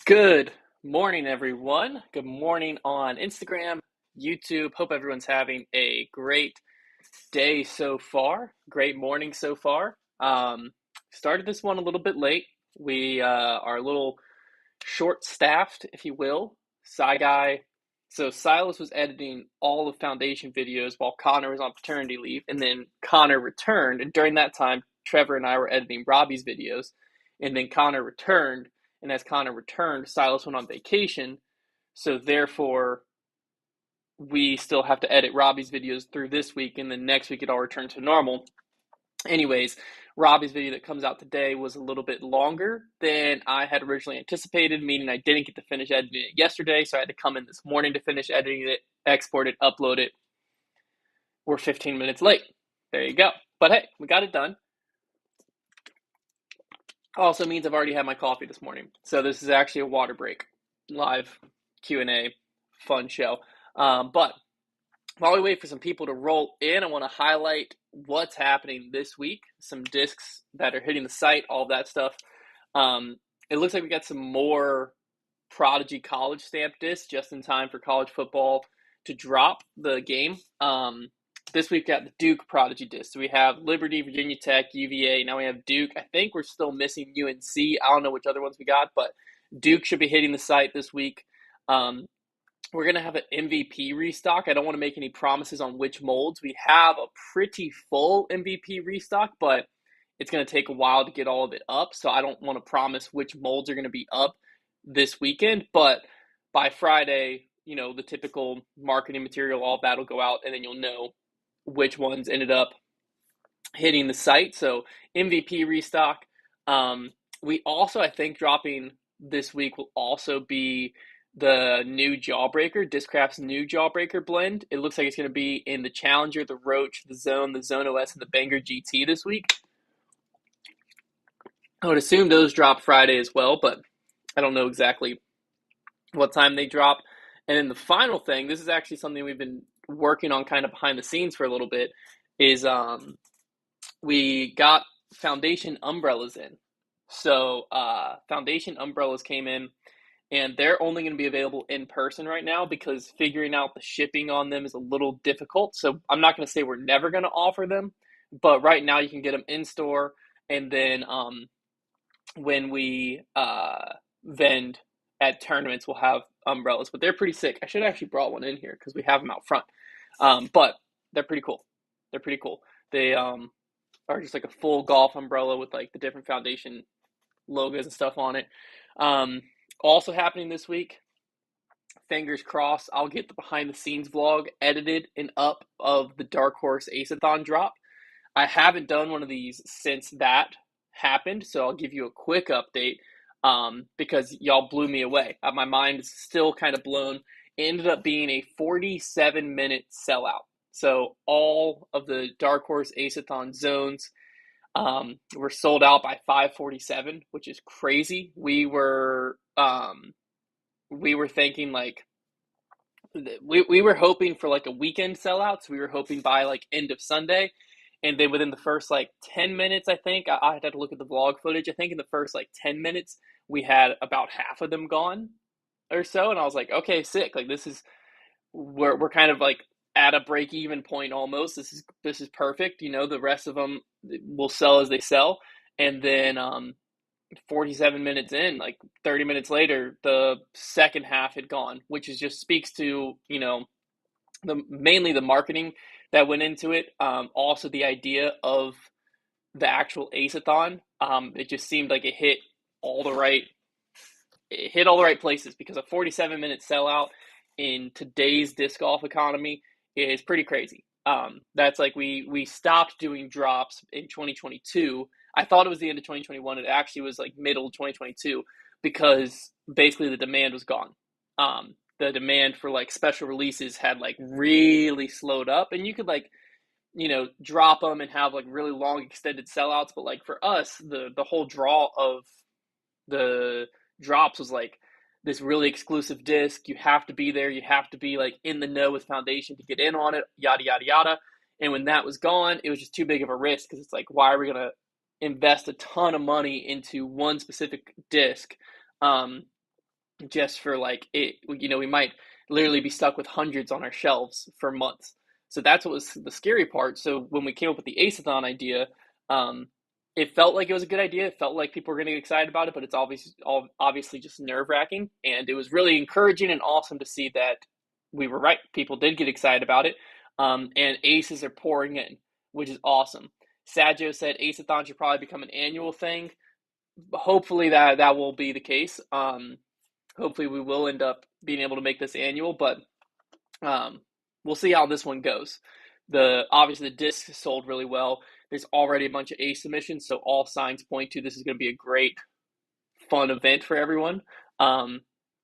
Good morning, everyone. Good morning on Instagram, YouTube. Hope everyone's having a great day so far. Great morning so far. Started this one a little bit late. We are a little short-staffed, if you will. So Silas was editing all the foundation videos while Connor was on paternity leave, and then Connor returned. And during that time, Trevor and I were editing Robbie's videos, and then Connor returned. And as Connor returned, Silas went on vacation. So therefore, we still have to edit Robbie's videos through this week, and then next week it all return to normal. Anyways, Robbie's video that comes out today was a little bit longer than I had originally anticipated, meaning I didn't get to finish editing it yesterday, so I had to come in this morning to finish editing it, export it, upload it. We're 15 minutes late. There you go. But hey, we got it done. Also means I've already had my coffee this morning. So this is actually a water break, live Q&A, fun show. But while we wait for some people to roll in, I want to highlight what's happening this week. Some discs that are hitting the site, all that stuff. It looks like we got some more Prodigy College stamp discs just in time for college football to drop the game. This week we got the Duke Prodigy disc. So we have Liberty, Virginia Tech, UVA. Now we have Duke. I think we're still missing UNC. I don't know which other ones we got, but Duke should be hitting the site this week. We're going to have an MVP restock. I don't want to make any promises on which molds. We have a pretty full MVP restock, but it's going to take a while to get all of it up. So I don't want to promise which molds are going to be up this weekend. But by Friday, the typical marketing material, all that will go out, and then you'll know which ones ended up hitting the site. So MVP restock. We also, I think, dropping this week will also be the new Jawbreaker, Discraft's new Jawbreaker blend. It looks like it's going to be in the Challenger, the Roach, the Zone OS, and the Banger GT this week. I would assume those drop Friday as well, but I don't know exactly what time they drop. And then the final thing, this is actually something we've been working on kind of behind the scenes for a little bit, is we got foundation umbrellas in. So foundation umbrellas came in, and they're only going to be available in person right now because figuring out the shipping on them is a little difficult. So I'm not going to say we're never going to offer them, but right now you can get them in store, and then when we vend at tournaments, we'll have umbrellas. But they're pretty sick. I should have actually brought one in here because we have them out front. But they're pretty cool. They're pretty cool. They are just like a full golf umbrella with like the different foundation logos and stuff on it. Also happening this week, fingers crossed, I'll get the behind the scenes vlog edited and up of the Darkhorse Aceon drop. I haven't done one of these since that happened, so I'll give you a quick update because y'all blew me away. My mind is still kind of blown. It ended up being a 47-minute sellout. So all of the Darkhorse Aceon zones were sold out by 5:47, which is crazy. We were thinking like we were hoping for like a weekend sellout, so we were hoping by like end of Sunday, and then within the first like 10 minutes, I think I had to look at the vlog footage. I think in the first like 10 minutes, we had about half of them gone or so, and I was like, okay, sick. Like we're kind of like at a break even point almost. This is perfect. The rest of them will sell as they sell, and then 47 minutes in, like 30 minutes later, the second half had gone, which is just speaks to mainly the marketing that went into it. Also the idea of the actual Aceathon. It just seemed like it hit all the right places because a 47-minute sellout in today's disc golf economy is pretty crazy. That's like we stopped doing drops in 2022. I thought it was the end of 2021. It actually was like middle of 2022 because basically the demand was gone. The demand for like special releases had like really slowed up, and you could like drop them and have like really long extended sellouts. But like for us, the whole draw of the drops was like this really exclusive disc. You have to be there. You have to be like in the know with foundation to get in on it, yada, yada, yada. And when that was gone, it was just too big of a risk because it's like, why are we going to invest a ton of money into one specific disc just for like it, we might literally be stuck with hundreds on our shelves for months. So that's what was the scary part. So when we came up with the acethon idea, um, it felt like it was a good idea. It felt like people were going to get excited about it, but it's obviously just nerve wracking. And it was really encouraging and awesome to see that we were right. People did get excited about it, and aces are pouring in, which is awesome. Saggio said acethon should probably become an annual thing. Hopefully that will be the case. Hopefully we will end up being able to make this annual, but um, we'll see how this one goes. Obviously the disc sold really well. There's already a bunch of ace submissions, so all signs point to this is going to be a great, fun event for everyone. Um,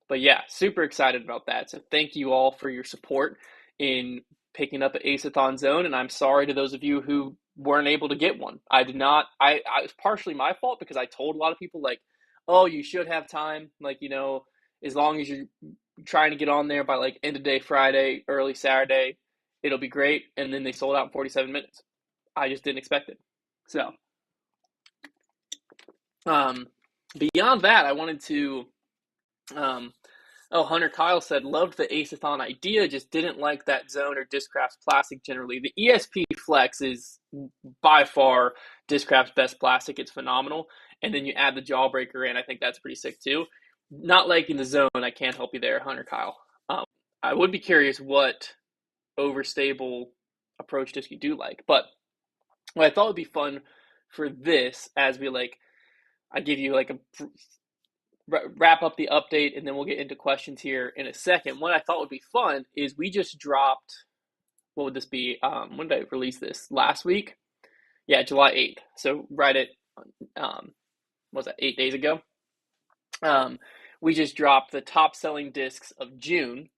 but yeah, super excited about that. So thank you all for your support in picking up an Aceathon zone, and I'm sorry to those of you who weren't able to get one. I did not. I was partially my fault because I told a lot of people like, oh, you should have time, like as long as you're trying to get on there by like end of day Friday, early Saturday, it'll be great. And then they sold out in 47 minutes. I just didn't expect it. So, beyond that, I wanted to. Um, Hunter Kyle said, loved the Aceathon idea, just didn't like that zone or Discraft's plastic generally. The ESP Flex is by far Discraft's best plastic. It's phenomenal. And then you add the Jawbreaker in. I think that's pretty sick too. Not liking the zone, I can't help you there, Hunter Kyle. I would be curious what overstable approach disc you do like. But what I thought would be fun for this, as we I give you like a wrap up the update, and then we'll get into questions here in a second. What I thought would be fun is we just dropped. What would this be? When did I release this? Last week? Yeah, July 8th. So right at what was that, 8 days ago? We just dropped the top selling discs of June.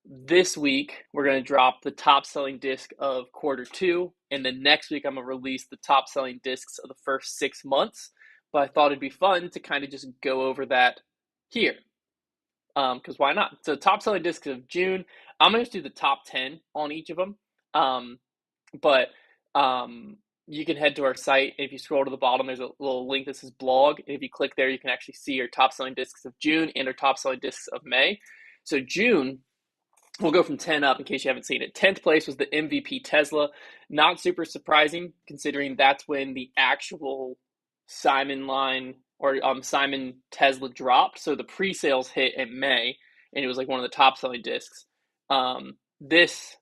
This week we're going to drop the top selling disc of Q2, and then next week I'm going to release the top selling discs of the first 6 months. But I thought it'd be fun to kind of just go over that here, because why not? So top selling discs of June, I'm going to do the top 10 on each of them. But you can head to our site. If you scroll to the bottom, there's a little link that says blog. And if you click there, you can actually see our top selling discs of June and our top selling discs of May. So June, we'll go from 10 up in case you haven't seen it. 10th place was the MVP Tesla. Not super surprising considering that's when the actual Simon line or Simon Tesla dropped. So the pre-sales hit in May, and it was like one of the top selling discs. This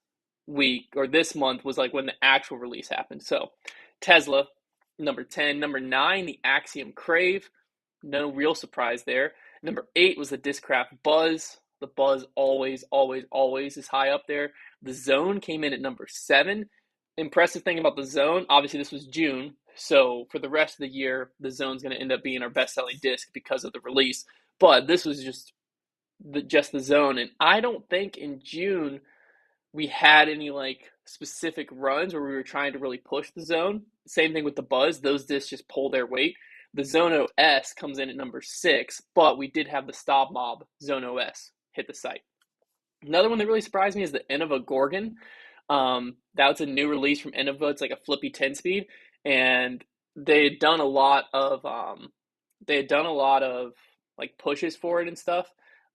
week or this month was like when the actual release happened. So Tesla, number 10. Number 9, the Axiom Crave. No real surprise there. Number 8 was the Discraft Buzz. The Buzz always is high up there. The Zone came in at number 7. Impressive thing about the Zone, obviously this was June, so for the rest of the year, the Zone's going to end up being our best-selling disc because of the release. But this was just the Zone, and I don't think in June we had any like specific runs where we were trying to really push the Zone. Same thing with the Buzz; those discs just pull their weight. The Zone OS comes in at number 6, but we did have the Stop Mob Zone OS hit the site. Another one that really surprised me is the Innova Gorgon. That was a new release from Innova. It's like a flippy 10-speed, and they had done a lot of like pushes for it and stuff.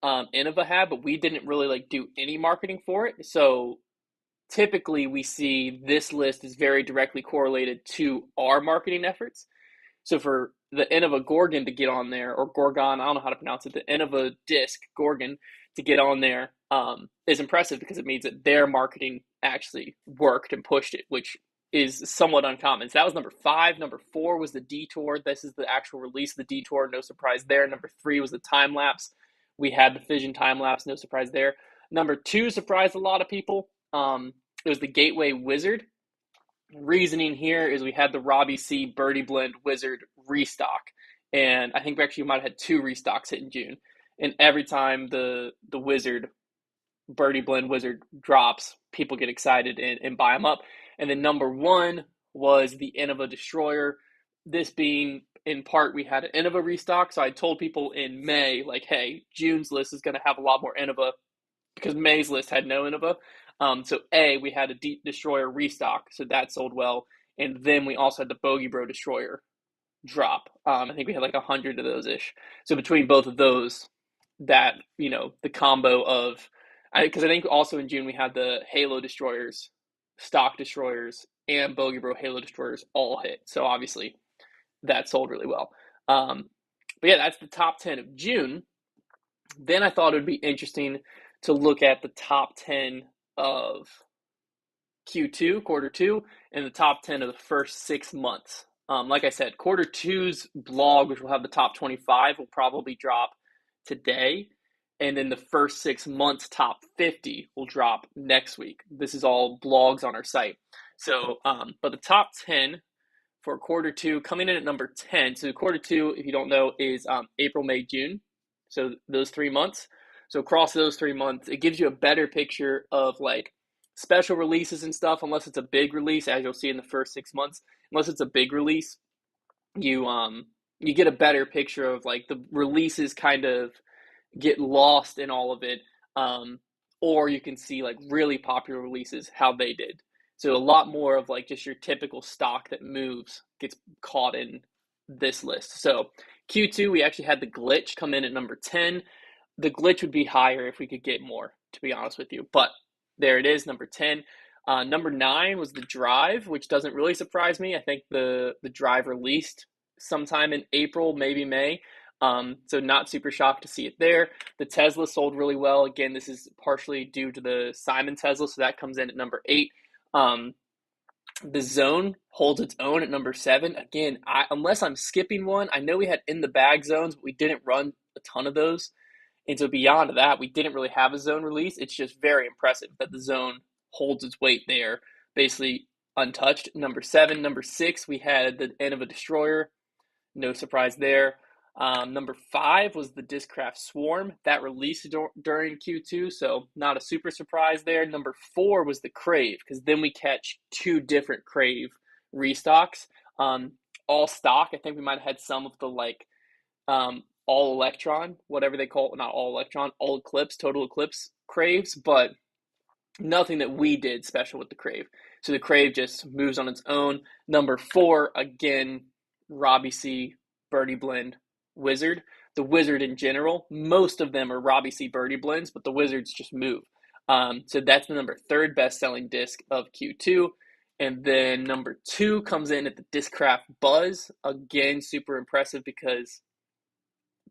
Innova had, but we didn't really like do any marketing for it. So typically we see this list is very directly correlated to our marketing efforts. So for the Innova Gorgon to get on there, or Gorgon, I don't know how to pronounce it, the Innova disc Gorgon to get on there is impressive because it means that their marketing actually worked and pushed it, which is somewhat uncommon. So that was number 5. Number 4 was the Detour. This is the actual release of the Detour. No surprise there. Number 3 was the Time Lapse. We had the Fission Time Lapse. No surprise there. Number 2 surprised a lot of people. It was the Gateway Wizard. Reasoning here is we had the Robbie C Birdie Blend Wizard restock, and I think we actually might have had 2 restocks hit in June. And every time the Wizard Birdie Blend Wizard drops, people get excited and buy them up. And then number 1 was the Innova Destroyer. This being in part we had an Innova restock, so I told people in May like, hey, June's list is going to have a lot more Innova because May's list had no Innova. So we had a Deep Destroyer restock, so that sold well, and then we also had the Bogey Bro Destroyer drop. I think we had like 100 of those ish. So between both of those, that, the combo of, because I think also in June we had the Halo Destroyers, Stock Destroyers, and Bogey Bro Halo Destroyers all hit. So obviously that sold really well. But yeah, that's the top 10 of June. Then I thought it would be interesting to look at the top 10 of Q2, quarter two, and the top 10 of the first 6 months. Like I said, quarter two's blog, which will have the top 25, will probably drop today. And then the first 6 months top 50 will drop next week. This is all blogs on our site. So, but the top 10 for quarter two coming in at number 10. So, quarter two, if you don't know, is April, May, June. So, those 3 months. So, across those 3 months, it gives you a better picture of like special releases and stuff, unless it's a big release, as you'll see in the first 6 months. Unless it's a big release, you get a better picture of like the releases kind of get lost in all of it, or you can see like really popular releases how they did. So a lot more of like just your typical stock that moves gets caught in this list. So Q2, we actually had the glitch come in at number 10. The glitch would be higher if we could get more, to be honest with you, but there it is, number 10. Number 9 was the drive, which doesn't really surprise me. I think the drive released sometime in April, maybe May. So not super shocked to see it there. The Tesla sold really well. Again, this is partially due to the Simon Tesla, so that comes in at number 8. The zone holds its own at number 7. Again, unless I'm skipping one, I know we had in the bag zones, but we didn't run a ton of those. And so beyond that, we didn't really have a zone release. It's just very impressive that the zone holds its weight there, basically untouched. Number 7. Number 6, we had the end of a destroyer. No surprise there. Number 5 was the Discraft Swarm. That released during Q2, so not a super surprise there. Number 4 was the Crave, because then we catch 2 different Crave restocks. All stock. I think we might have had some of the like all electron, whatever they call it, not all electron, all eclipse, total eclipse Craves, but nothing that we did special with the Crave. So the Crave just moves on its own. Number 4, again, Robbie C, Birdie Blend, Wizard. The Wizard in general, most of them are Robbie C Birdie Blends, but the Wizards just move. So that's the number 3rd best-selling disc of Q2. And then number 2 comes in at the Discraft Buzz. Again, super impressive because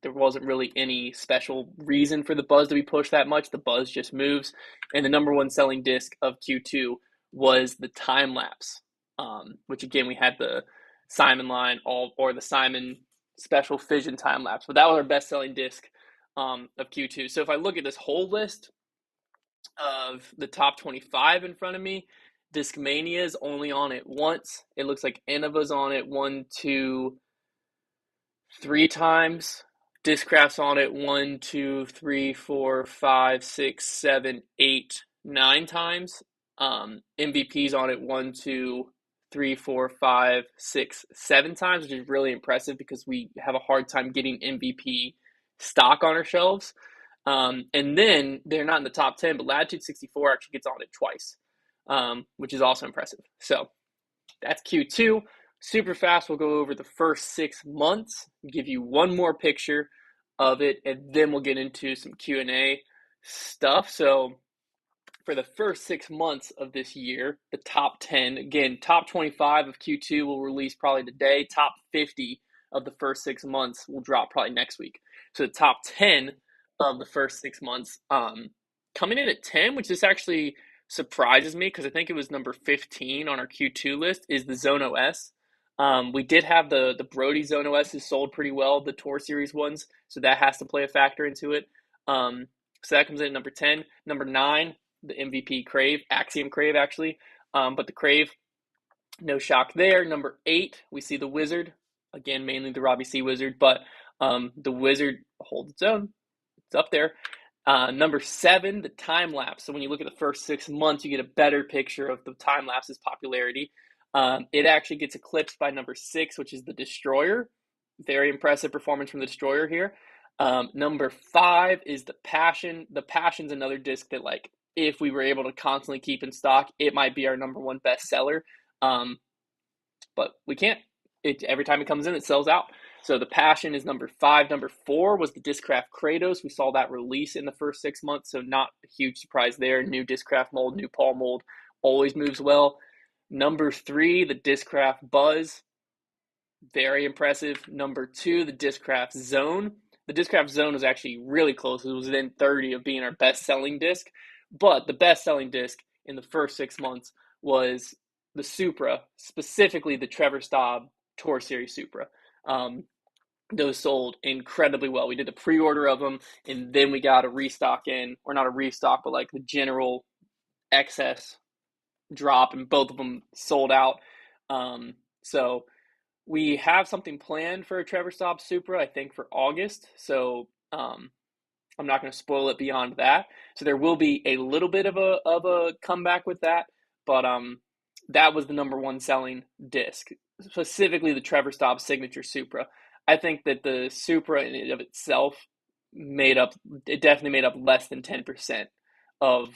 there wasn't really any special reason for the Buzz to be pushed that much. The Buzz just moves. And the number 1 selling disc of Q2 was the Time Lapse, which again, we had the Simon line or the Simon Special Fission Time Lapse. But that was our best selling disc of Q2. So if I look at this whole list of the top 25 in front of me, Discmania is only on it once. It looks like Innova's on it 1, 2, 3 times. Discraft's on it 1, 2, 3, 4, 5, 6, 7, 8, 9 times. MVP's on it 1, 2, 3, 4, 5, 6, 7 times, which is really impressive because we have a hard time getting MVP stock on our shelves. And then they're not in the top 10, but Latitude 64 actually gets on it twice, which is also impressive. So that's Q2. Super fast, we'll go over the first 6 months, give you one more picture of it, and then we'll get into some Q&A stuff. So for the first 6 months of this year, the top 10, again, top 25 of Q2 will release probably today. Top 50 of the first 6 months will drop probably next week. So the top 10 of the first 6 months, coming in at 10, which this actually surprises me because I think it was number 15 on our Q2 list, is the Zone OS. We did have the Brody Zone OS is sold pretty well, the Tour Series ones, so that has to play a factor into it. So that comes in at number 10. Number 9, the MVP Crave, Axiom Crave actually, but the Crave, no shock there. Number 8, we see the Wizard, again mainly the Robbie C Wizard, but the Wizard holds its own. It's up there. Number 7, the Time Lapse. So when you look at the first 6 months, you get a better picture of the Time Lapse's popularity. It actually gets eclipsed by number 6, which is the Destroyer. Very impressive performance from the Destroyer here. Number 5 is the Passion. The Passion's another disc that, like, if we were able to constantly keep in stock, it might be our number 1 bestseller. But we can't. Every time it comes in, it sells out. So the Passion is number 5. Number 4 was the Discraft Kratos. We saw that release in the first 6 months, so not a huge surprise there. New Discraft mold, new Paul mold, always moves well. Number 3, the Discraft Buzz. Very impressive. Number 2, the Discraft Zone. The Discraft Zone was actually really close. It was within 30 of being our best-selling disc. But the best-selling disc in the first 6 months was the Supra, specifically the Trevor Staub Tour Series Supra. Those sold incredibly well. We did a pre-order of them, and then we got a restock in, or not a restock, but like the general excess drop, and both of them sold out. So we have something planned for a Trevor Staub Supra, I think, for August. So I'm not going to spoil it beyond that. So there will be a little bit of a comeback with that, but that was the number 1 selling disc, specifically the Trevor Staub Signature Supra. I think that the Supra in and of itself definitely made up less than 10% of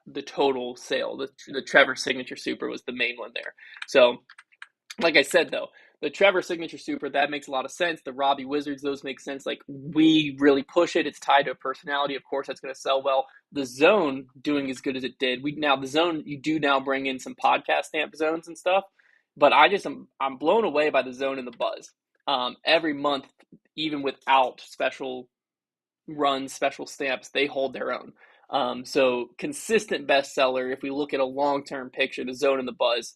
the total sale. The Trevor Signature Supra was the main one there. So, like I said, though, the Trevor Signature Supra, that makes a lot of sense. The Robbie Wizards, those make sense. Like, we really push it. It's tied to a personality. Of course, that's going to sell well. The Zone doing as good as it did. The Zone, you do now bring in some podcast stamp zones and stuff. But I'm blown away by the Zone and the Buzz. Every month, even without special runs, special stamps, they hold their own. So consistent bestseller. If we look at a long-term picture, the Zone and the Buzz,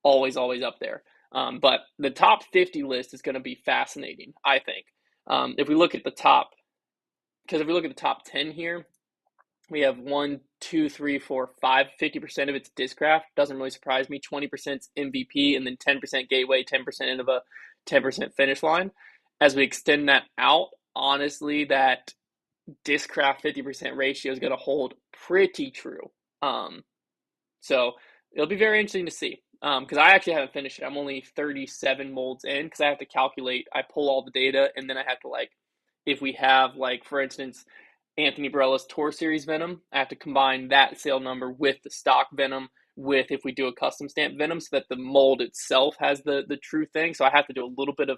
always up there. But the top 50 list is going to be fascinating, I think. If we look at the top 10 here, we have 1, 2, 3, 4, 5, 50% of it's Discraft. Doesn't really surprise me. 20% is MVP, and then 10% Gateway, 10% Innova, 10% Finish Line. As we extend that out, honestly, that Discraft 50% ratio is going to hold pretty true. So it'll be very interesting to see. Because I actually haven't finished it. I'm only 37 molds in, because I have to calculate. I pull all the data, and then I have to, if we have, for instance, Anthony Barella's Tour Series Venom, I have to combine that sale number with the stock Venom, with if we do a custom stamp Venom, so that the mold itself has the true thing. So I have to do a little bit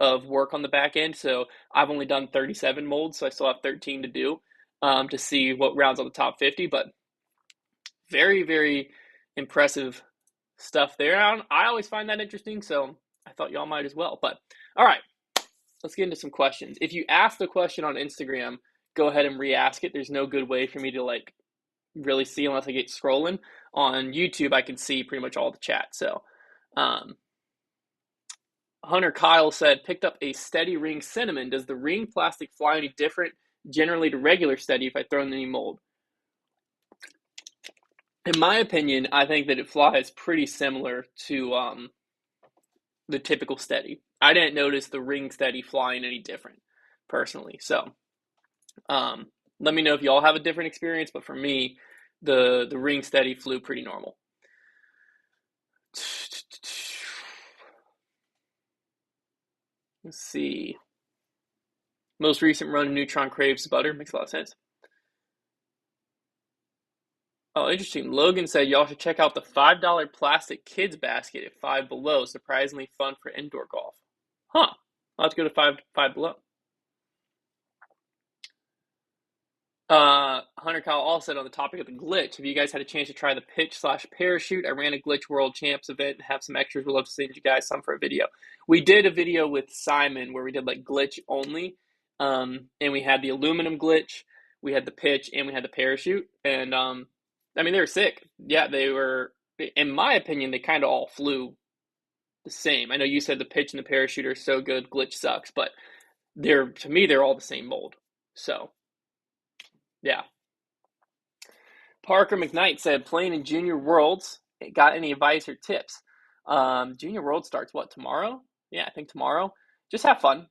of work on the back end. So I've only done 37 molds, so I still have 13 to do to see what rounds on the top 50. But very, very impressive stuff there. I always find that interesting, so I thought y'all might as well. But all right, let's get into some questions. If you asked a question on Instagram, go ahead and re-ask it. There's no good way for me to really see unless I get scrolling. On YouTube, I can see pretty much all the chat. So Hunter Kyle said, picked up a steady ring cinnamon. Does the ring plastic fly any different generally to regular steady if I throw in any mold? In my opinion, I think that it flies pretty similar to the typical steady. I didn't notice the ring steady flying any different, personally. So, let me know if y'all have a different experience. But for me, the ring steady flew pretty normal. Let's see. Most recent run of Neutron Craves Butter. Makes a lot of sense. Oh, interesting. Logan said y'all should check out the $5 plastic kids basket at Five Below. Surprisingly fun for indoor golf. Huh. I'll have to go to Five Below. Hunter Kyle also said on the topic of the glitch, have you guys had a chance to try the pitch/parachute? I ran a Glitch World Champs event and have some extras. We'd love to send you guys some for a video. We did a video with Simon where we did glitch only. And we had the aluminum glitch, we had the pitch, and we had the parachute. And they were sick. Yeah, they were, in my opinion, they kind of all flew the same. I know you said the pitch and the parachute are so good, glitch sucks, but to me, they're all the same mold. So, yeah. Parker McKnight said, playing in Junior Worlds, got any advice or tips? Junior World starts, tomorrow? Yeah, I think tomorrow. Just have fun.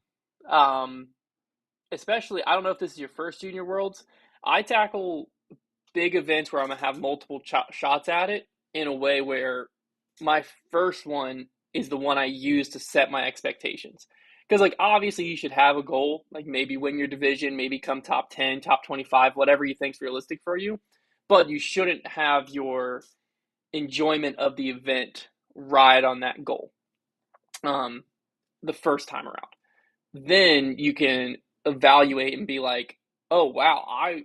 Especially, I don't know if this is your first Junior Worlds. I tackle big events where I'm going to have multiple shots at it in a way where my first one is the one I use to set my expectations. Because, obviously you should have a goal, maybe win your division, maybe come top 10, top 25, whatever you think's realistic for you. But you shouldn't have your enjoyment of the event ride on that goal. the first time around. Then you can evaluate and be like, oh, wow, I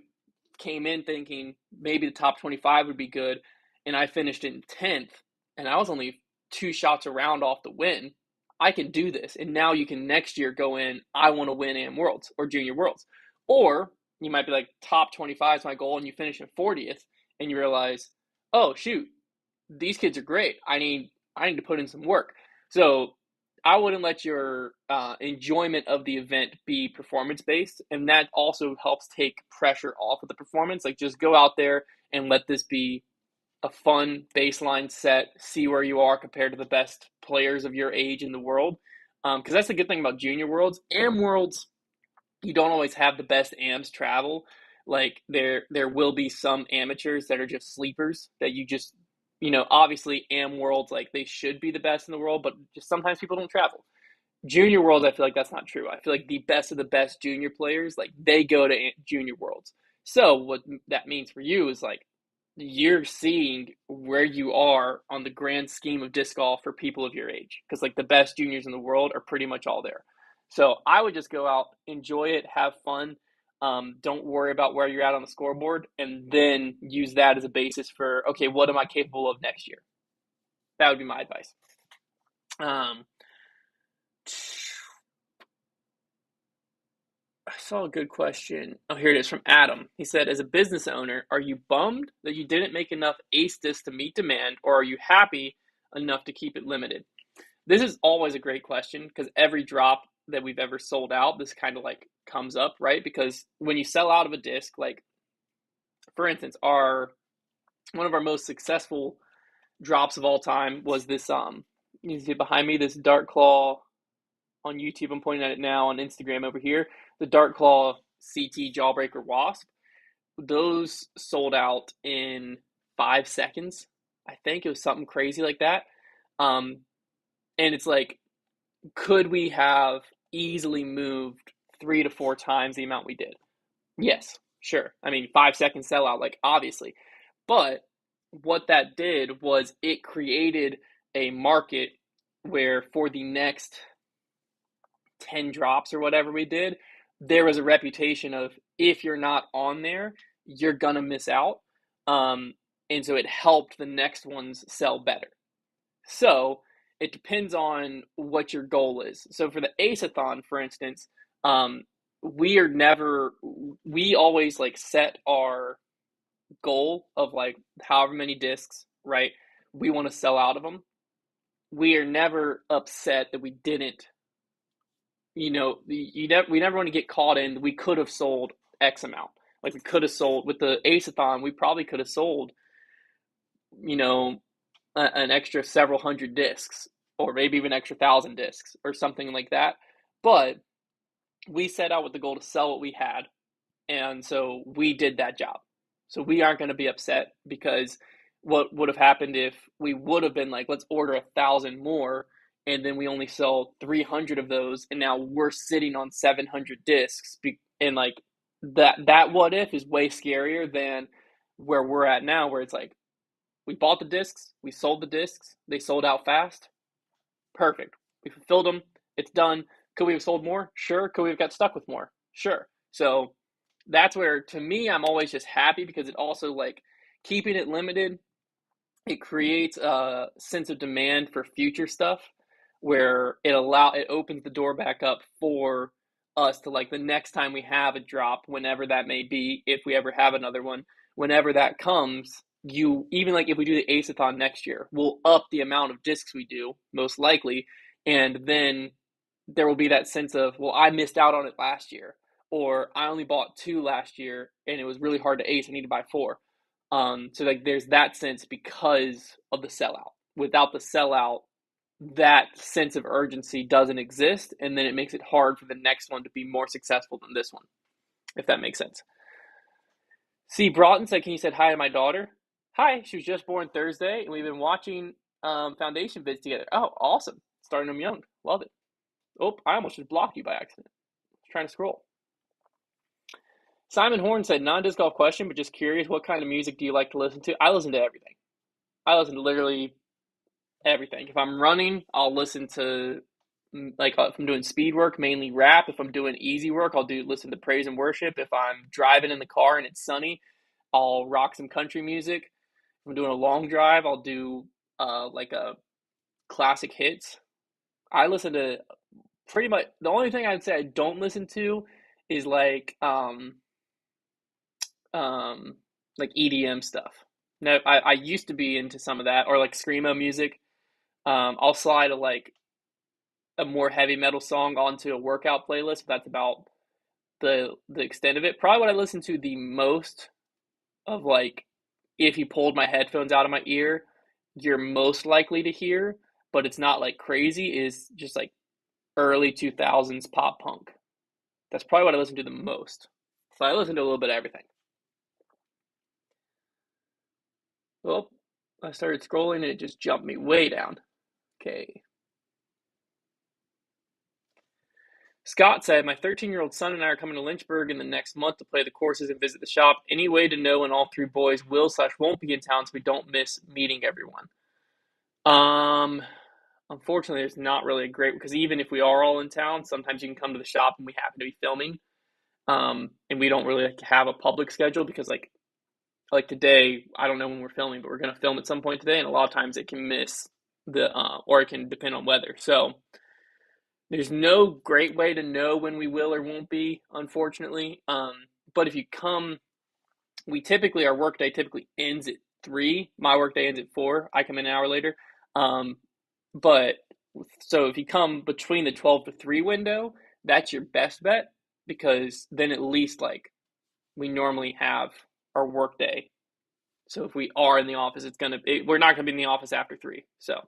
came in thinking maybe the top 25 would be good, and I finished in 10th, and I was only 2 shots around off the win. I can do this. And now you can next year go in, I want to win AM Worlds or Junior Worlds. Or you might be like, top 25 is my goal, and you finish in 40th, and you realize, oh, shoot, these kids are great. I need to put in some work. So I wouldn't let your enjoyment of the event be performance based, and that also helps take pressure off of the performance. Like, just go out there and let this be a fun baseline set. See where you are compared to the best players of your age in the world. Because that's the good thing about Junior Worlds. AM Worlds, you don't always have the best AMs travel. Like, there will be some amateurs that are just sleepers that you just, obviously AM Worlds, like, they should be the best in the world, but just sometimes people don't travel. Junior Worlds, I feel like that's not true. I feel like the best of the best junior players, like, they go to Junior Worlds. So what that means for you is, like, you're seeing where you are on the grand scheme of disc golf for people of your age, because, like, the best juniors in the world are pretty much all there. So I would just go out, enjoy it, have fun. Don't worry about where you're at on the scoreboard, and then use that as a basis for, okay, what am I capable of next year? That would be my advice. I saw a good question. Oh, here it is from Adam. He said, as a business owner, are you bummed that you didn't make enough ace discs to meet demand, or are you happy enough to keep it limited? This is always a great question, because every drop that we've ever sold out, this kind of like comes up, right? Because when you sell out of a disc, like, for instance, one of our most successful drops of all time was this, you see behind me, this Dark Claw on YouTube. I'm pointing at it now on Instagram over here. The Dark Claw CT Jawbreaker Wasp. Those sold out in 5 seconds. I think it was something crazy like that. And it's like, could we have easily moved 3 to 4 times the amount we did? Yes, sure. I mean, 5 second sellout, like, obviously. But what that did was it created a market where for the next 10 drops or whatever we did, there was a reputation of, if you're not on there, you're gonna miss out. And so it helped the next ones sell better. So it depends on what your goal is. So for the Aceathon, for instance, we always like set our goal of like however many discs, right? We want to sell out of them. We are never upset that we didn't, we never want to get caught in, we could have sold X amount. Like, we could have sold with the Aceathon, we probably could have sold, an extra several hundred discs, or maybe even extra 1,000 discs or something like that. But we set out with the goal to sell what we had. And so we did that job. So we aren't going to be upset, because what would have happened if we would have been like, let's order 1,000 more, and then we only sell 300 of those, and now we're sitting on 700 discs. And like, that what if is way scarier than where we're at now, where it's like, we bought the discs, we sold the discs, they sold out fast. Perfect. We fulfilled them. It's done. Could we have sold more? Sure. Could we have got stuck with more? Sure. So that's where, to me, I'm always just happy, because it also, like, keeping it limited, it creates a sense of demand for future stuff, where it opens the door back up for us to, like, the next time we have a drop, whenever that may be, if we ever have another one, whenever that comes, even like if we do the Aceathon next year, we'll up the amount of discs we do, most likely, and then there will be that sense of, well, I missed out on it last year, or I only bought 2 last year and it was really hard to ace, I need to buy 4. So like, there's that sense because of the sellout. Without the sellout, that sense of urgency doesn't exist, and then it makes it hard for the next one to be more successful than this one, if that makes sense. See, Broughton said, can you say hi to my daughter? Hi, she was just born Thursday, and we've been watching foundation vids together. Oh, awesome. Starting them young. Love it. Oh, I almost just blocked you by accident. I was trying to scroll. Simon Horn said, non-disc golf question, but just curious, what kind of music do you like to listen to? I listen to everything. I listen to literally everything. If I'm running, I'll listen to like if I'm doing speed work, mainly rap. If I'm doing easy work, I'll do listen to praise and worship. If I'm driving in the car and it's sunny, I'll rock some country music. If I'm doing a long drive, I'll do like a classic hits. I listen to pretty much the only thing I'd say I don't listen to is um like EDM stuff. No, I used to be into some of that or like screamo music. I'll slide a more heavy metal song onto a workout playlist. But that's about the extent of it. Probably what I listen to the most of like if you pulled my headphones out of my ear, you're most likely to hear, but it's not like crazy, is just like early 2000s pop punk. That's probably what I listen to the most. So I listen to a little bit of everything. Well, I started scrolling and it just jumped me way down. Okay. Scott said, my 13-year-old son and I are coming to Lynchburg in the next month to play the courses and visit the shop. Any way to know when all three boys will/won't be in town so we don't miss meeting everyone? Um, Unfortunately, there's not really a great, because even if we are all in town, sometimes you can come to the shop and we happen to be filming. And we don't really have a public schedule because like today, I don't know when we're filming, but we're gonna film at some point today, and a lot of times it can miss the or it can depend on weather. So there's no great way to know when we will or won't be, unfortunately. But if you come, we typically our workday typically ends at 3. My workday ends at 4. I come in an hour later. Um, but so if you come between the 12 to 3 window, that's your best bet because then at least like we normally have our workday. So if we are in the office, we're not gonna be in the office after 3. So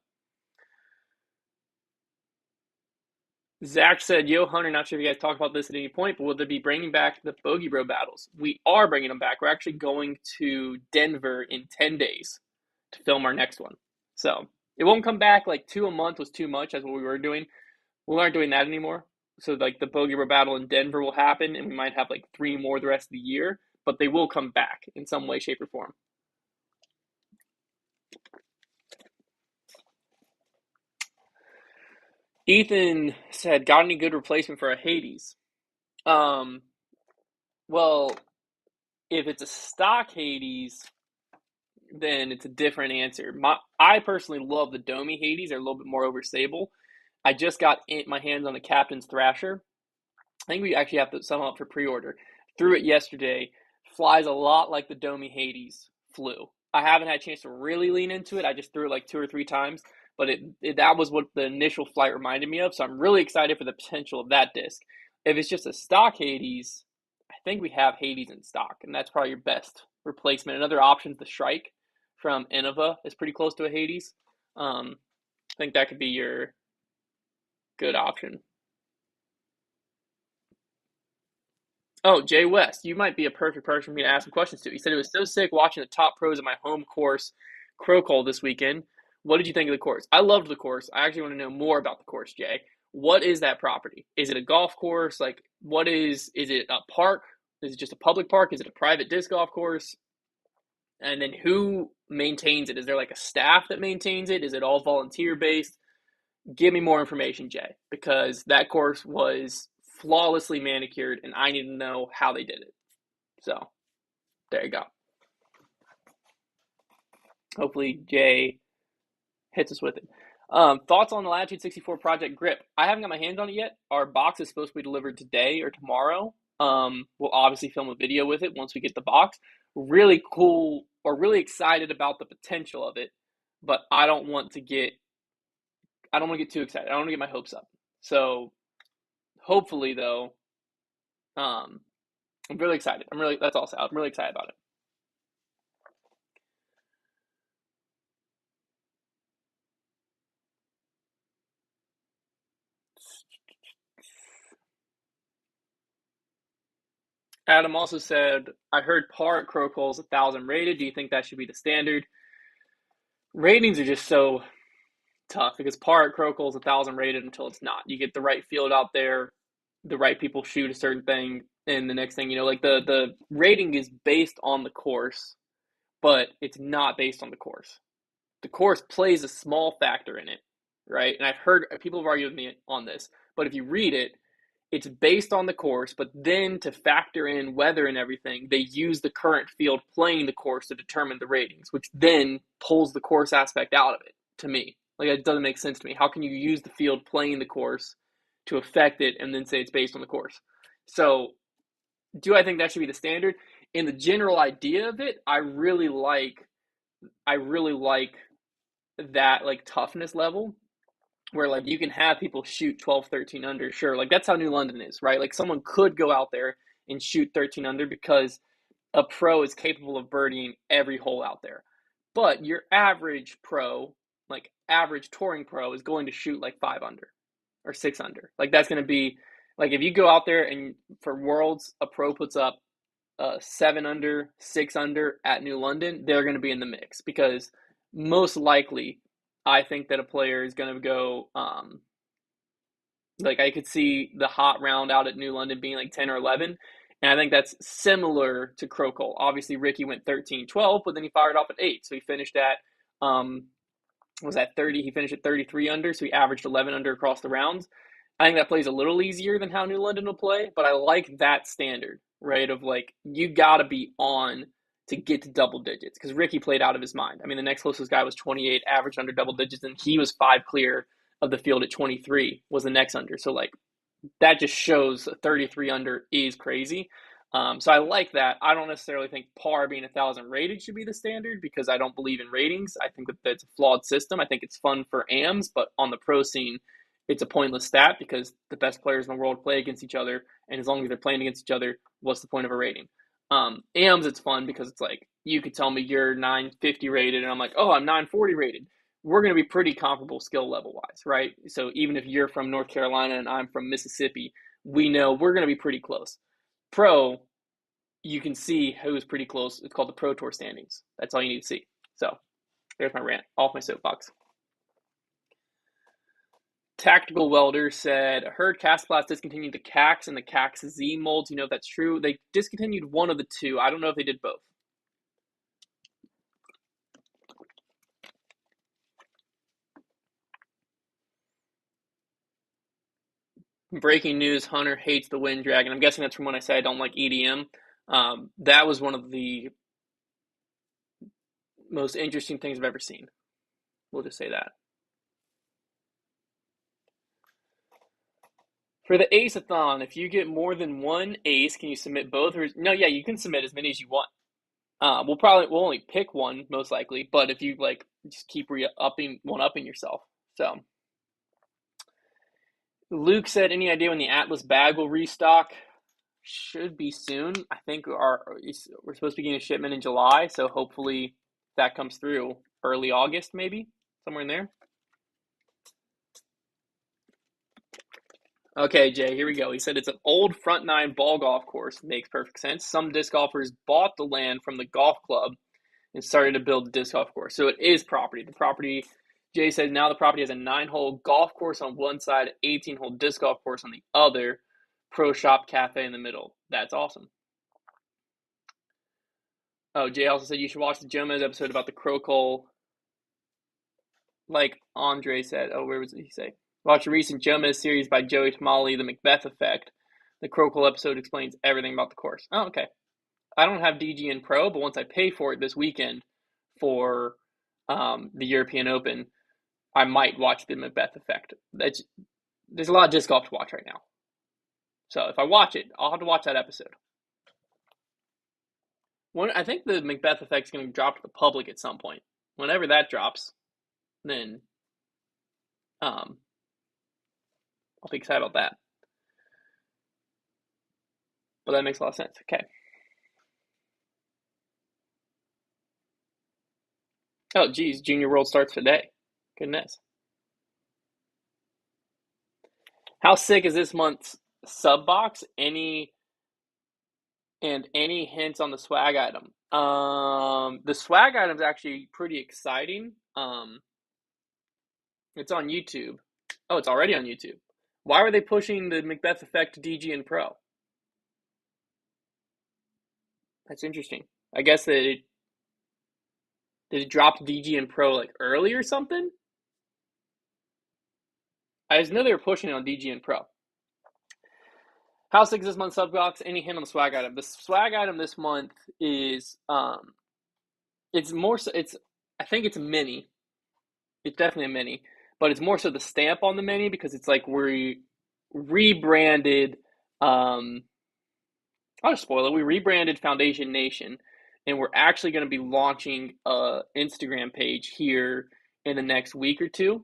Zach said, "Yo, Hunter, not sure if you guys talked about this at any point, but will they be bringing back the Bogey Bro battles? We are bringing them back. We're actually going to Denver in 10 days to film our next one. So it won't come back like 2 a month was too much as what we were doing. We aren't doing that anymore. So like the Bogey Bro battle in Denver will happen, and we might have like 3 more the rest of the year, but they will come back in some way, shape, or form." Ethan said, "Got any good replacement for a Hades?" Um, well, if it's a stock Hades, then it's a different answer. I personally love the Domi Hades. They're a little bit more overstable. I just got my hands on the Captain's Thrasher. I think we actually have to sum up for pre-order. Threw it yesterday. Flies a lot like the Domi Hades flew. I haven't had a chance to really lean into it. I just threw it like 2 or 3 times, but that was what the initial flight reminded me of. So I'm really excited for the potential of that disc. If it's just a stock Hades, I think we have Hades in stock, and that's probably your best replacement. Another option is the Shrike from Innova is pretty close to a Hades. I think that could be your good option. Oh, Jay West, you might be a perfect person for me to ask some questions to. He said it was so sick watching the top pros at my home course, Crow Call, this weekend. What did you think of the course? I loved the course. I actually want to know more about the course, Jay. What is that property? Is it a golf course? Like, is it a park? Is it just a public park? Is it a private disc golf course? And then who maintains it? Is there like a staff that maintains it? Is it all volunteer based? Give me more information, Jay, because that course was flawlessly manicured and I need to know how they did it. So there you go. Hopefully Jay hits us with it. Thoughts on the Latitude 64 Project Grip? I haven't got my hands on it yet. Our box is supposed to be delivered today or tomorrow. We'll obviously film a video with it once we get the box. Really cool, or really excited about the potential of it, but I don't want to get too excited. I don't want to get my hopes up. So hopefully though, I'm really excited. That's all. I'm really excited about it. Adam also said, I heard par at Crow Cole's 1,000 rated. Do you think that should be the standard? Ratings are just so tough because par at Crow Cole's 1,000 rated until it's not. You get the right field out there, the right people shoot a certain thing, and the next thing you know, like the rating is based on the course, but it's not based on the course. The course plays a small factor in it, right? And I've heard people have argued with me on this, but if you read it, it's based on the course, but then to factor in weather and everything, they use the current field playing the course to determine the ratings, which then pulls the course aspect out of it, to me. Like, it doesn't make sense to me. How can you use the field playing the course to affect it and then say it's based on the course? So, do I think that should be the standard? In the general idea of it, I really like that like toughness level where like you can have people shoot 12, 13 under. Sure, like that's how New London is, right? Like someone could go out there and shoot 13 under because a pro is capable of birdieing every hole out there. But your average pro, like average touring pro, is going to shoot like 5 under or 6 under. Like that's going to be like if you go out there and for Worlds, a pro puts up 7 under, 6 under at New London, they're going to be in the mix because most likely I think that a player is going to go like I could see the hot round out at New London being like 10 or 11. And I think that's similar to Krokol. Obviously, Ricky went 13-12, but then he fired off at 8. So he finished at, was that 30? He finished at 33 under, so he averaged 11 under across the rounds. I think that plays a little easier than how New London will play, but I like that standard, right? Of like, you got to be on to get to double digits because Ricky played out of his mind. I mean, the next closest guy was 28, averaged under double digits, and he was 5 clear of the field at 23 was the next under. So like that just shows 33 under is crazy. So I like that. I don't necessarily think par being 1,000 rated should be the standard because I don't believe in ratings. I think that that's a flawed system. I think it's fun for AMs, but on the pro scene, it's a pointless stat because the best players in the world play against each other, and as long as they're playing against each other, what's the point of a rating? AMs, it's fun because it's like you could tell me you're 950 rated, and I'm like, oh, I'm 940 rated. We're going to be pretty comparable skill level wise, right? So even if you're from North Carolina and I'm from Mississippi, we know we're going to be pretty close. Pro, you can see who's pretty close. It's called the Pro Tour standings. That's all you need to see. So there's my rant. Off my soapbox. Tactical Welder said, heard Castplast discontinued the CAX and the CAX Z molds. You know if that's true? They discontinued one of the two. I don't know if they did both. Breaking news, Hunter hates the Wind Dragon. I'm guessing that's from when I said I don't like EDM. That was one of the most interesting things I've ever seen. We'll just say that. For the Ace-a-thon, if you get more than one ace, can you submit both? Or no, yeah, you can submit as many as you want. We'll only pick one most likely, but if you like, just keep upping yourself. So, Luke said, any idea when the Atlas bag will restock? Should be soon. I think we're supposed to be getting a shipment in July, so hopefully that comes through early August, maybe somewhere in there. Okay, Jay, here we go. He said it's an old front nine ball golf course. Makes perfect sense. Some disc golfers bought the land from the golf club and started to build the disc golf course. So it is property. The property, Jay says, now the property has a 9-hole golf course on one side, 18-hole disc golf course on the other, pro shop cafe in the middle. That's awesome. Oh, Jay also said you should watch the Jomez episode about the Krokol. Like Andre said. Oh, where was he say? Watch a recent Jomez series by Joey Tamale, The Macbeth Effect. The Krokol episode explains everything about the course. Oh, okay. I don't have DGN Pro, but once I pay for it this weekend for the European Open, I might watch the Macbeth Effect. There's a lot of disc golf to watch right now. So if I watch it, I'll have to watch that episode. I think the Macbeth Effect is going to drop to the public at some point. Whenever that drops, then I'll be excited about that. But that makes a lot of sense. Okay. Oh, geez, Junior World starts today. Goodness. How sick is this month's sub box? Any hints on the swag item? The swag item is actually pretty exciting. It's on YouTube. Oh, it's already on YouTube. Why were they pushing the Macbeth Effect to DGN Pro? That's interesting. I guess did it drop DGN Pro like early or something? I just know they were pushing it on DGN Pro. House Six this month sub box. Any hint on the swag item? The swag item this month is it's more so it's I think it's a mini. It's definitely a mini, but it's more so the stamp on the mini because it's like we rebranded. I'll just spoil it. We rebranded Foundation Nation, and we're actually going to be launching a Instagram page here in the next week or two,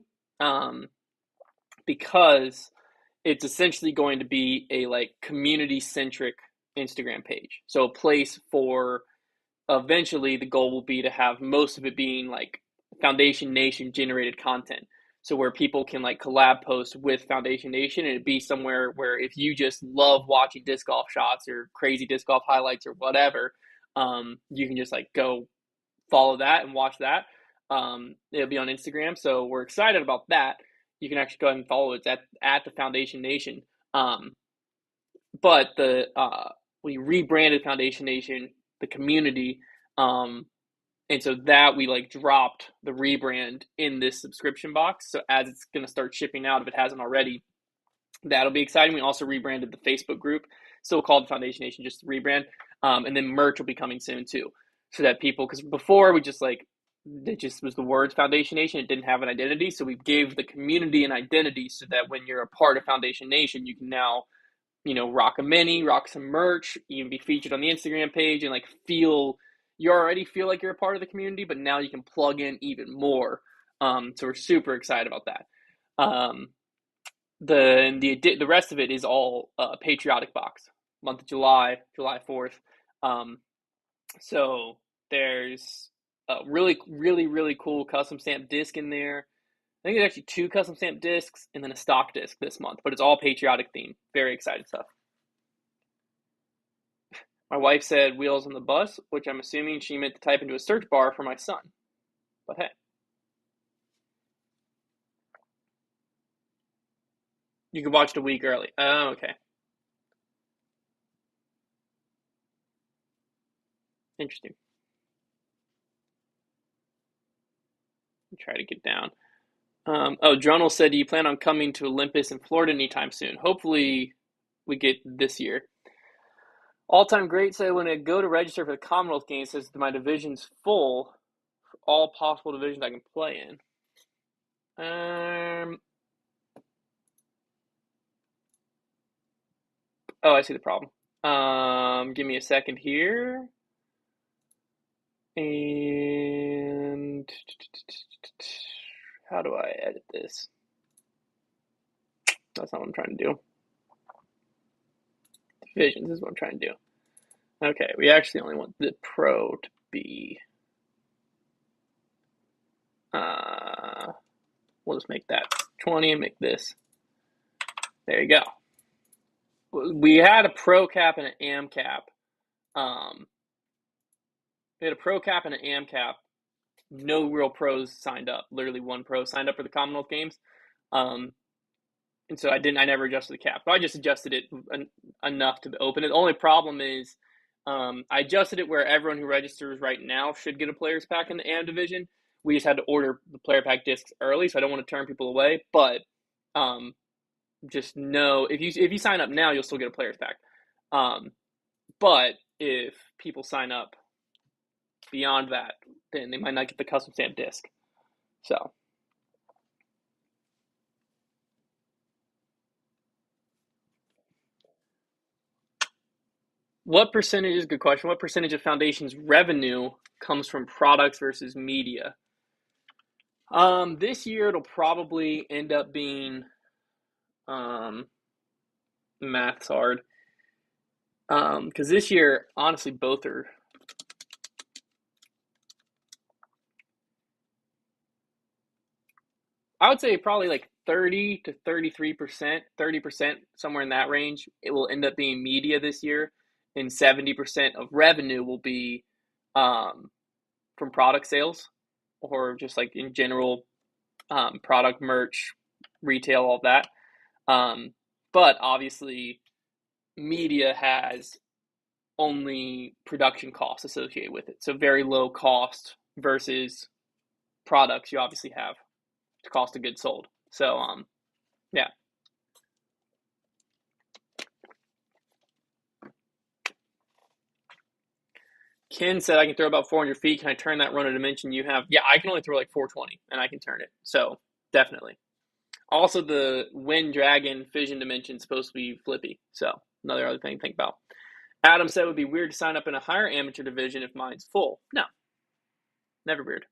because it's essentially going to be a like community centric Instagram page. So a place for eventually the goal will be to have most of it being like Foundation Nation generated content. So where people can like collab post with Foundation Nation and it'd be somewhere where if you just love watching disc golf shots or crazy disc golf highlights or whatever, you can just like go follow that and watch that. It'll be on Instagram. So we're excited about that. You can actually go ahead and follow it. It's at the Foundation Nation. But we rebranded Foundation Nation, the community, and so that we like dropped the rebrand in this subscription box. So as it's going to start shipping out, if it hasn't already, that'll be exciting. We also rebranded the Facebook group, still called Foundation Nation, just rebrand. And then merch will be coming soon too, so that people, because before we just like, it just was the words Foundation Nation. It didn't have an identity. So we gave the community an identity so that when you're a part of Foundation Nation, you can now, rock a mini, rock some merch, even be featured on the Instagram page and like you already feel like you're a part of the community, but now you can plug in even more. So we're super excited about that. The rest of it is all patriotic box, month of July 4th. So there's a really, really, really cool custom stamped disc in there. I think there's actually 2 custom stamped discs and then a stock disc this month, but it's all patriotic themed. Very excited stuff. My wife said wheels on the bus, which I'm assuming she meant to type into a search bar for my son. But hey. You can watch it a week early. Oh, okay. Interesting. Try to get down. Dronal said, do you plan on coming to Olympus in Florida anytime soon? Hopefully we get this year. All-time great said, when I go to register for the Commonwealth Games, says my division's full for all possible divisions I can play in. I see the problem. Give me a second here. And how do I edit this? That's not what I'm trying to do. Divisions is what I'm trying to do. Okay, we actually only want the pro to be. We'll just make that 20 and make this. There you go. We had a pro cap and an am cap. We had a pro cap and an am cap. No real pros signed up. Literally one pro signed up for the Commonwealth Games. And so I never adjusted the cap. But I just adjusted it enough to open it. The only problem is I adjusted it where everyone who registers right now should get a player's pack in the AM division. We just had to order the player pack discs early, so I don't want to turn people away. But just know if you sign up now, you'll still get a player's pack. But if people sign up beyond that, then they might not get the custom stamp disc. So. What percentage of Foundation's revenue comes from products versus media? This year it'll probably end up being, math's hard. Because this year, honestly, both are. I would say probably like 30 to 33%, 30%, somewhere in that range. It will end up being media this year, and 70% of revenue will be from product sales or just like in general product, merch, retail, all that. But obviously, media has only production costs associated with it. So very low cost versus products you obviously have the cost of goods sold. So Yeah. Ken said I can throw about 400 feet. Can I turn that run a dimension you have? Yeah, I can only throw like 420 and I can turn it. So definitely. Also, the Wind Dragon Fission Dimension is supposed to be flippy. So another other thing to think about. Adam said it would be weird to sign up in a higher amateur division if mine's full. No, never weird.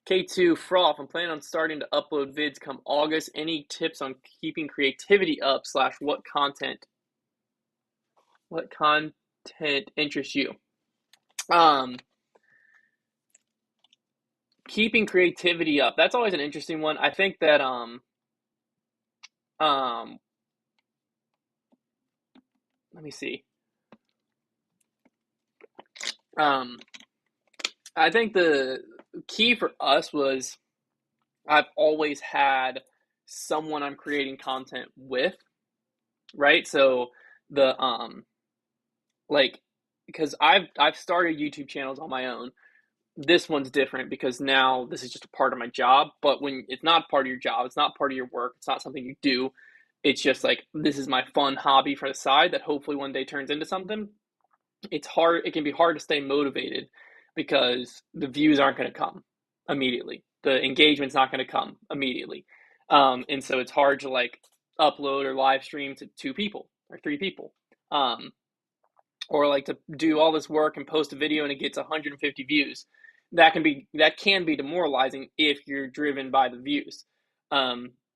K2 Froth, I'm planning on starting to upload vids come August. Any tips on keeping creativity up / what content interests you? Um, Keeping creativity up. That's always an interesting one. I think that um let me see. Um I think the key for us was I've always had someone I'm creating content with, right? So the like because I've started YouTube channels on my own. This one's different because now this is just a part of my job, but when it's not part of your job, it's not part of your work, it's not something you do. It's just like this is my fun hobby for the side that hopefully one day turns into something. It's hard, it can be hard to stay motivated because the views aren't going to come immediately. The engagement's not going to come immediately. And so it's hard to like upload or live stream to 2 people or 3 people. Or like to do all this work and post a video and it gets 150 views. That can be demoralizing if you're driven by the views.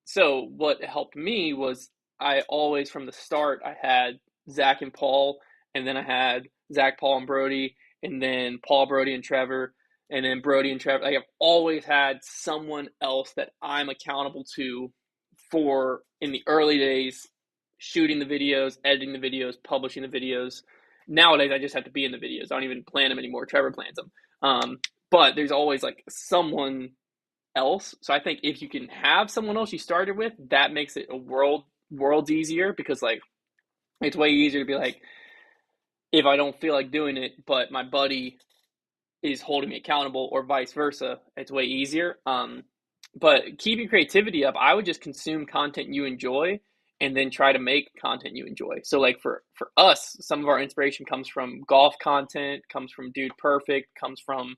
So what helped me was I always from the start I had Zach and Paul, and then I had Zach, Paul, and Brody, and then Paul, Brody, and Trevor, and then Brody and Trevor. Like I've always had someone else that I'm accountable to for in the early days, shooting the videos, editing the videos, publishing the videos. Nowadays, I just have to be in the videos. I don't even plan them anymore. Trevor plans them. But there's always like someone else. So I think if you can have someone else you started with, that makes it a worlds easier because like it's way easier to be like, if I don't feel like doing it, but my buddy is holding me accountable or vice versa, it's way easier. But keeping creativity up, I would just consume content you enjoy and then try to make content you enjoy. So like for us, some of our inspiration comes from golf content, comes from Dude Perfect, comes from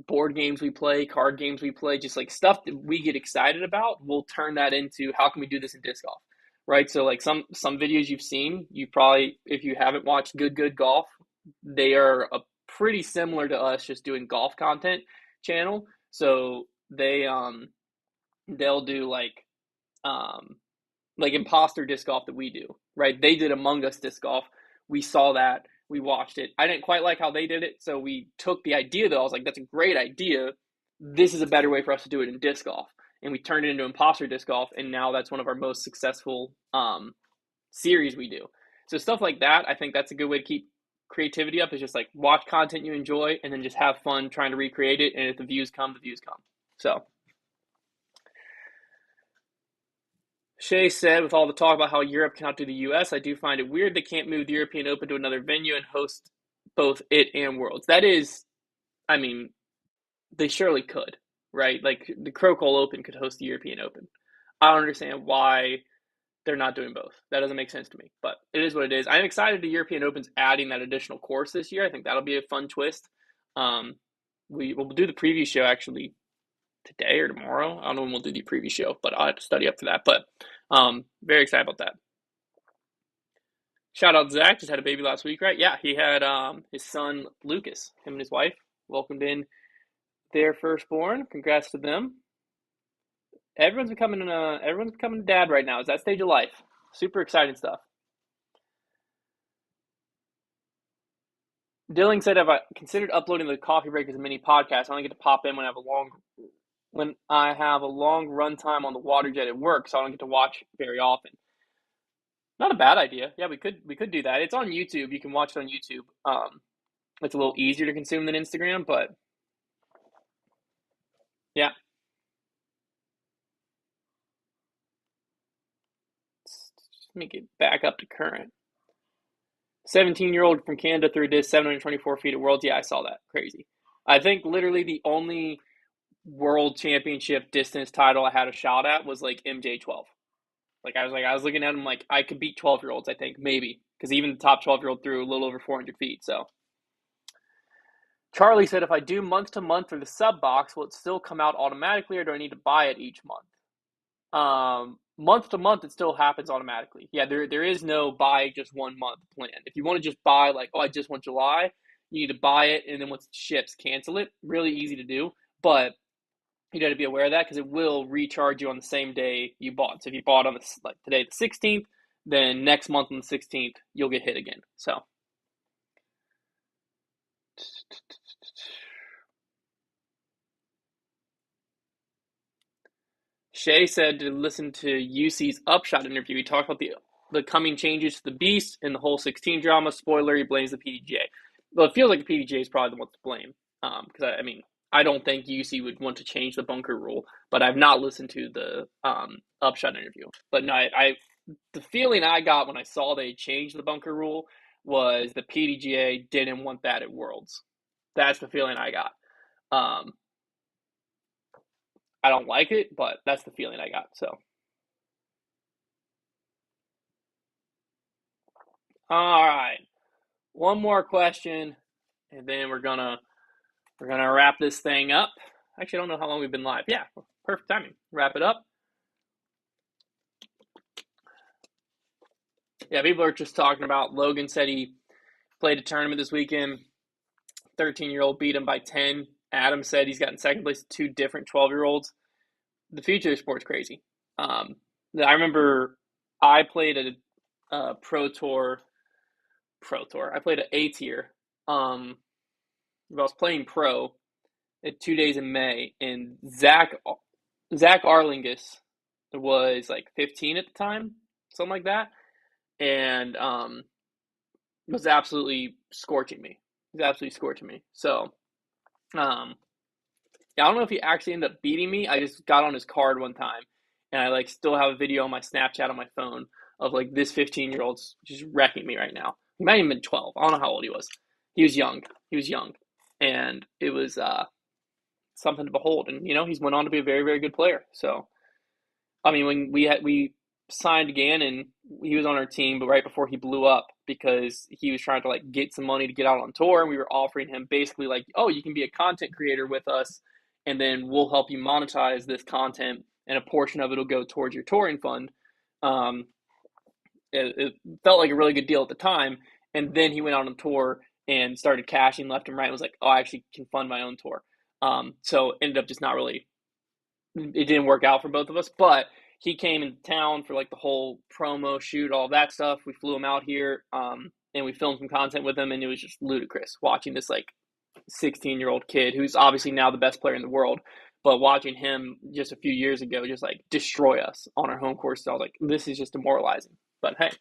board games we play, card games we play, just like stuff that we get excited about. We'll turn that into how can we do this in disc golf, right? So like some videos you've seen, you probably if you haven't watched Good Golf, they are a pretty similar to us just doing golf content channel. So they'll do like imposter disc golf that we do, right? They did Among Us disc golf. We saw that. We watched it. I didn't quite like how they did it, so we took the idea though. I was like, that's a great idea. This is a better way for us to do it in disc golf. And we turned it into imposter disc golf, and now that's one of our most successful series we do. So stuff like that, I think that's a good way to keep creativity up is just like watch content you enjoy and then just have fun trying to recreate it. And if the views come, the views come. So Shay said, with all the talk about how Europe cannot do the US, I do find it weird they can't move the European Open to another venue and host both it and Worlds. That is, I mean, they surely could, right? Like the Crocol Open could host the European Open. I don't understand why they're not doing both. That doesn't make sense to me, but it is what it is. I'm excited the European Open's adding that additional course this year. I think that'll be a fun twist. We will do the preview show actually today or tomorrow. I don't know when we'll do the preview show, but I'll have to study up for that. But very excited about that. Shout out to Zach, just had a baby last week, right? Yeah, he had his son Lucas, him and his wife, welcomed in their firstborn. Congrats to them. Everyone's becoming a dad right now. It's that stage of life. Super exciting stuff. Dilling said, "Have I considered uploading the Coffee Break as a mini podcast? I only get to pop in when I have a long run time on the water jet at work, so I don't get to watch very often." Not a bad idea. Yeah, we could do that. It's on YouTube. You can watch it on YouTube. It's a little easier to consume than Instagram, but yeah. Let me get back up to current. 17-year-old from Canada threw a disc 724 feet at Worlds. Yeah, I saw that. Crazy. I think literally the only world championship distance title I had a shot at was like MJ12. I was looking at him like I could beat 12-year-olds, I think, maybe. Because even the top 12-year-old threw a little over 400 feet. So Charlie said, if I do month to month for the sub box, will it still come out automatically or do I need to buy it each month? Month to month, it still happens automatically. Yeah, there is no buy just 1 month plan. If you want to just buy like, oh, I just want July, you need to buy it and then once it ships, cancel it. Really easy to do, but you got to be aware of that because it will recharge you on the same day you bought. So if you bought on like today the 16th, then next month on the 16th you'll get hit again. So Shay said to listen to UC's Upshot interview. He talked about the coming changes to the Beast and the whole 16 drama. Spoiler: he blames the PDGA. Well, it feels like the PDGA is probably the one to blame. Because I mean, I don't think UC would want to change the bunker rule, but I've not listened to the Upshot interview. But no, the feeling I got when I saw they changed the bunker rule was the PDGA didn't want that at Worlds. That's the feeling I got. I don't like it, but that's the feeling I got. So, all right, one more question, and then we're gonna wrap this thing up. Actually, I don't know how long we've been live. Yeah, perfect timing. Wrap it up. Yeah, people are just talking about Logan said he played a tournament this weekend. 13-year-old beat him by 10. Adam said he's gotten second place to 2 different 12-year-olds. The future of the sport's crazy. I remember I played a pro tour. I played an A tier. I was playing pro at 2 days in May, and Zach Arlingus was like 15 at the time, something like that, and was absolutely scorching me. So, yeah, I don't know if he actually ended up beating me. I just got on his card one time, and I like still have a video on my Snapchat on my phone of like this 15-year-old's just wrecking me right now. He might have been 12. I don't know how old he was. He was young. And it was something to behold. And he's went on to be a very, very good player. So, I mean, when we signed again, and he was on our team, but right before he blew up because he was trying to like get some money to get out on tour, and we were offering him basically like, oh, you can be a content creator with us, and then we'll help you monetize this content, and a portion of it will go towards your touring fund. Um, it felt like a really good deal at the time, and then he went out on tour and started cashing left and right. And was like, oh, I actually can fund my own tour. So ended up just not really. It didn't work out for both of us, but he came into town for like the whole promo shoot, all that stuff. We flew him out here, and we filmed some content with him, and it was just ludicrous watching this like 16-year-old kid who's obviously now the best player in the world, but watching him just a few years ago just like destroy us on our home course. So I was like, this is just demoralizing. But hey.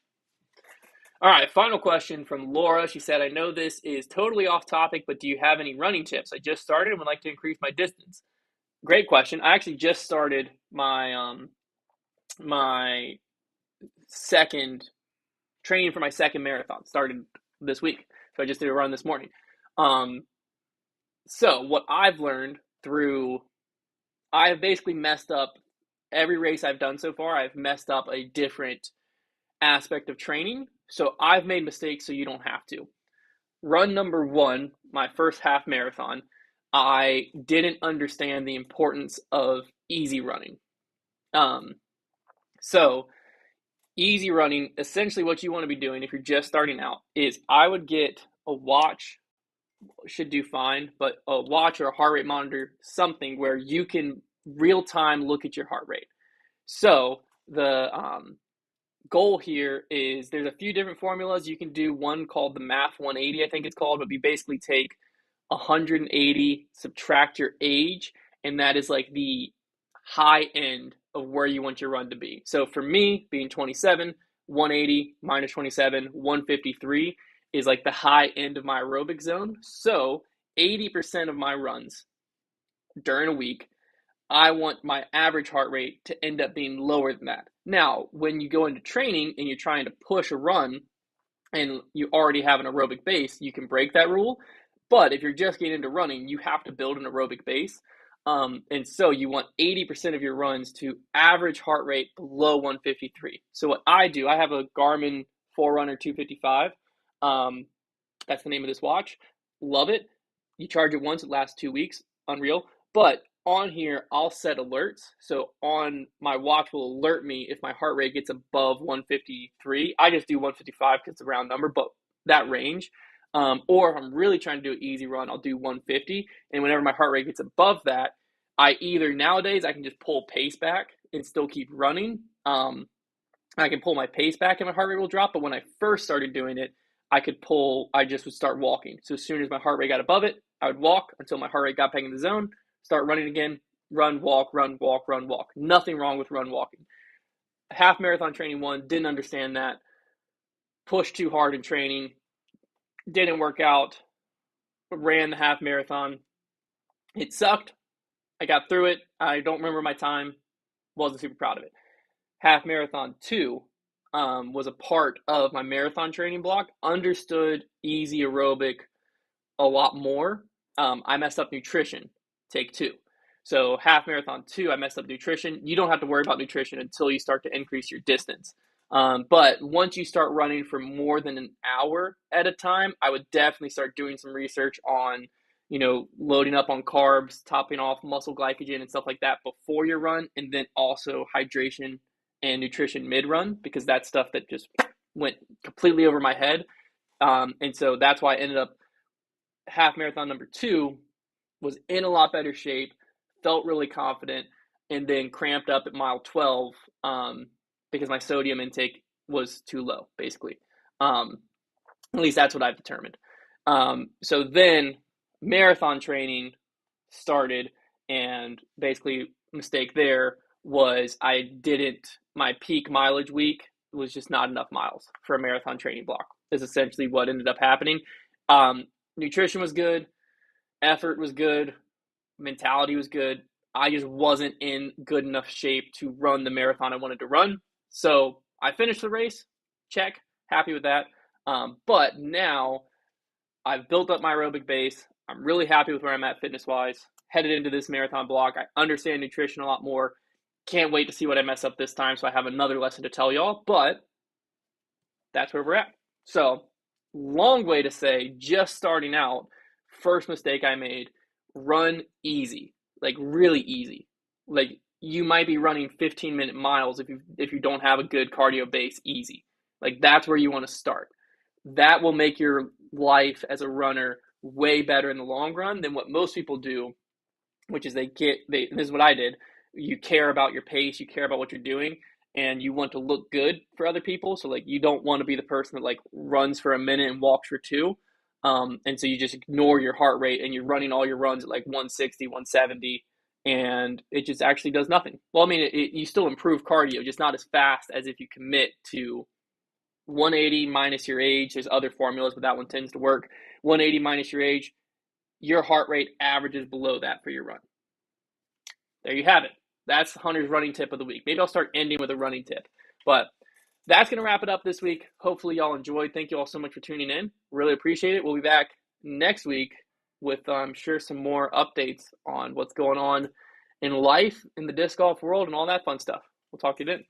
All right, final question from Laura. She said, I know this is totally off topic, but do you have any running tips? I just started and would like to increase my distance. Great question. I actually just started my second training for my second marathon. Started this week. So I just did a run this morning. So what I've learned I have basically messed up every race I've done so far. I've messed up a different aspect of training. So I've made mistakes so you don't have to. Run number 1, my first half marathon, I didn't understand the importance of easy running. So easy running, essentially what you want to be doing if you're just starting out is I would get a watch, should do fine, but a watch or a heart rate monitor, something where you can real time look at your heart rate. So the goal here is there's a few different formulas. You can do one called the Math 180, I think it's called, but we basically take 180, subtract your age, and that is like the high end of where you want your run to be. So for me, being 27, 180 minus 27, 153 is like the high end of my aerobic zone. So 80% of my runs during a week, I want my average heart rate to end up being lower than that. Now, when you go into training and you're trying to push a run and you already have an aerobic base, you can break that rule. But if you're just getting into running, you have to build an aerobic base. And so you want 80% of your runs to average heart rate below 153. So what I do, I have a Garmin Forerunner 255. That's the name of this watch. Love it. You charge it once, it lasts 2 weeks. Unreal. But on here, I'll set alerts. So on my watch will alert me if my heart rate gets above 153. I just do 155 because it's a round number, but that range. Or if I'm really trying to do an easy run, I'll do 150. And whenever my heart rate gets above that, I either nowadays I can just pull pace back and still keep running. I can pull my pace back and my heart rate will drop. But when I first started doing it, I just would start walking. So as soon as my heart rate got above it, I would walk until my heart rate got back in the zone, start running again, run, walk, run, walk, run, walk. Nothing wrong with run walking. Half marathon training one, didn't understand that. Pushed too hard in training, didn't work out, ran the half marathon. It sucked. I got through it. I don't remember my time. Wasn't super proud of it. Half marathon 2 was a part of my marathon training block. Understood easy aerobic a lot more. I messed up nutrition, take 2. So half marathon 2, I messed up nutrition. You don't have to worry about nutrition until you start to increase your distance. But once you start running for more than an hour at a time, I would definitely start doing some research on, loading up on carbs, topping off muscle glycogen and stuff like that before your run, and then also hydration and nutrition mid-run, because that's stuff that just went completely over my head. And so that's why I ended up half marathon number 2 was in a lot better shape, felt really confident, and then cramped up at mile 12 because my sodium intake was too low, basically. At least that's what I've determined. So then marathon training started, and basically mistake there was my peak mileage week was just not enough miles for a marathon training block, is essentially what ended up happening. Nutrition was good, effort was good, mentality was good. I just wasn't in good enough shape to run the marathon I wanted to run. So I finished the race, check, happy with that. But now I've built up my aerobic base. I'm really happy with where I'm at fitness-wise. Headed into this marathon block. I understand nutrition a lot more. Can't wait to see what I mess up this time, so I have another lesson to tell y'all, but that's where we're at. So, long way to say, just starting out, first mistake I made, run easy, like really easy. Like you might be running 15-minute miles if you don't have a good cardio base easy. Like that's where you want to start. That will make your life as a runner way better in the long run than what most people do, which is this is what I did. You care about your pace, you care about what you're doing, and you want to look good for other people. So like you don't want to be the person that like runs for a minute and walks for 2. And so you just ignore your heart rate and you're running all your runs at like 160, 170, and it just actually does nothing. Well, I mean, you still improve cardio, just not as fast as if you commit to 180 minus your age. There's other formulas, but that one tends to work. 180 minus your age, your heart rate averages below that for your run. There you have it. That's Hunter's running tip of the week. Maybe I'll start ending with a running tip. But that's going to wrap it up this week. Hopefully y'all enjoyed. Thank you all so much for tuning in. Really appreciate it. We'll be back next week with, I'm sure, some more updates on what's going on in life, in the disc golf world, and all that fun stuff. We'll talk to you then.